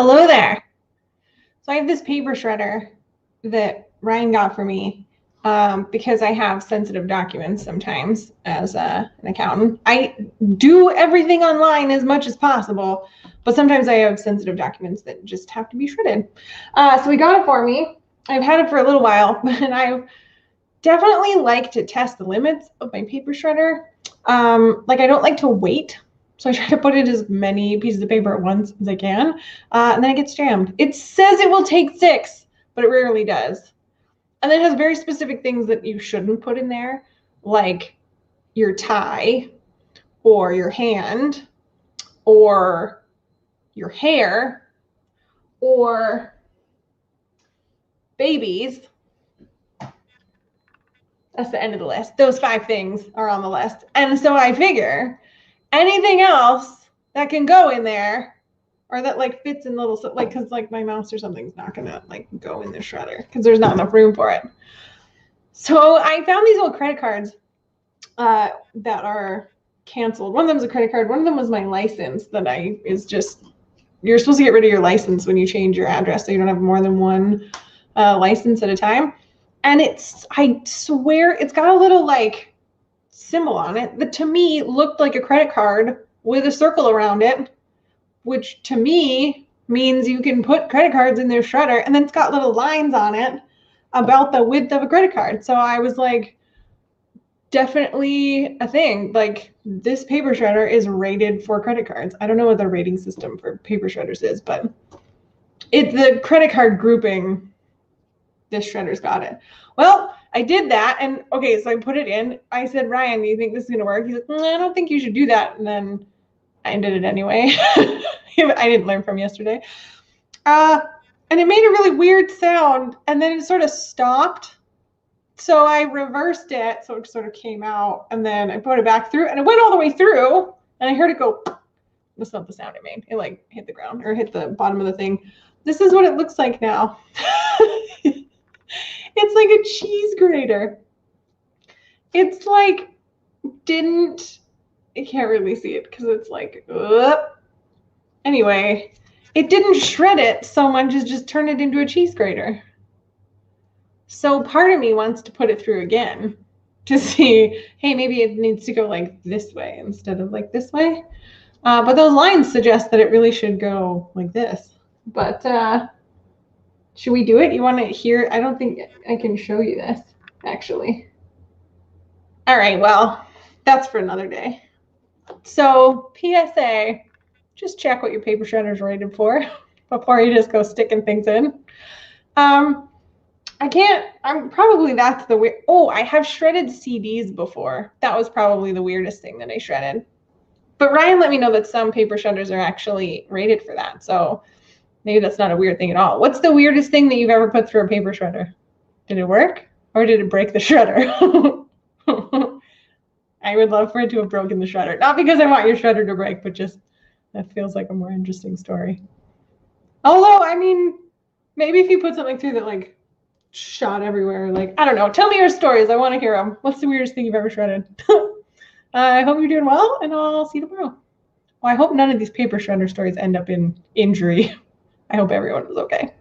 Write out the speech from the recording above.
Hello there. So I have this paper shredder that Ryan got for me because I have sensitive documents sometimes as an accountant. I do everything online as much as possible, but sometimes I have sensitive documents that just have to be shredded. So he got it for me. I've had it for a little while, and I definitely like to test the limits of my paper shredder. Like I don't like to wait. So I try to put in as many pieces of paper at once as I can, and then it gets jammed. It says it will take 6, but it rarely does. And then it has very specific things that you shouldn't put in there, like your tie, or your hand, or your hair, or babies. That's the end of the list. Those 5 things are on the list. And so I figure anything else that can go in there or that like fits in little, like, cause like my mouse or something's not gonna like go in the shredder because there's not enough room for it. So I found these little credit cards that are canceled. One of them is a credit card. One of them was my license that you're supposed to get rid of your license when you change your address so you don't have more than one license at a time. And I swear it's got a little like symbol on it that to me looked like a credit card with a circle around it, which to me means you can put credit cards in their shredder, and then it's got little lines on it about the width of a credit card. So I was like, definitely a thing. Like this paper shredder is rated for credit cards. I don't know what the rating system for paper shredders is, but it's the credit card grouping. This shredder's got it. Well, I did that, and okay, so I put it in. I said, Ryan, do you think this is gonna work? He's like, I don't think you should do that. And then I did it anyway. I didn't learn from yesterday. And it made a really weird sound, and then it sort of stopped. So I reversed it, so it sort of came out, and then I put it back through, and it went all the way through, and I heard it go. That's not the sound it made. It like hit the ground or hit the bottom of the thing. This is what it looks like now. It's like a cheese grater. It's like I can't really see it because it's like, anyway, it didn't shred it so much as just turn it into a cheese grater. So part of me wants to put it through again to see, hey, maybe it needs to go like this way instead of like this way. But those lines suggest that it really should go like this. But should we do it? You want to hear? I don't think I can show you this, actually. All right, well, that's for another day. So PSA, just check what your paper shredder is rated for before you just go sticking things in. That's the weird. Oh, I have shredded CDs before. That was probably the weirdest thing that I shredded. But Ryan let me know that some paper shredders are actually rated for that. So maybe that's not a weird thing at all. What's the weirdest thing that you've ever put through a paper shredder? Did it work? Or did it break the shredder? I would love for it to have broken the shredder. Not because I want your shredder to break, but just that feels like a more interesting story. Although, I mean, maybe if you put something through that like shot everywhere, like, I don't know. Tell me your stories. I want to hear them. What's the weirdest thing you've ever shredded? I hope you're doing well, and I'll see you tomorrow. Well, I hope none of these paper shredder stories end up in injury. I hope everyone is okay.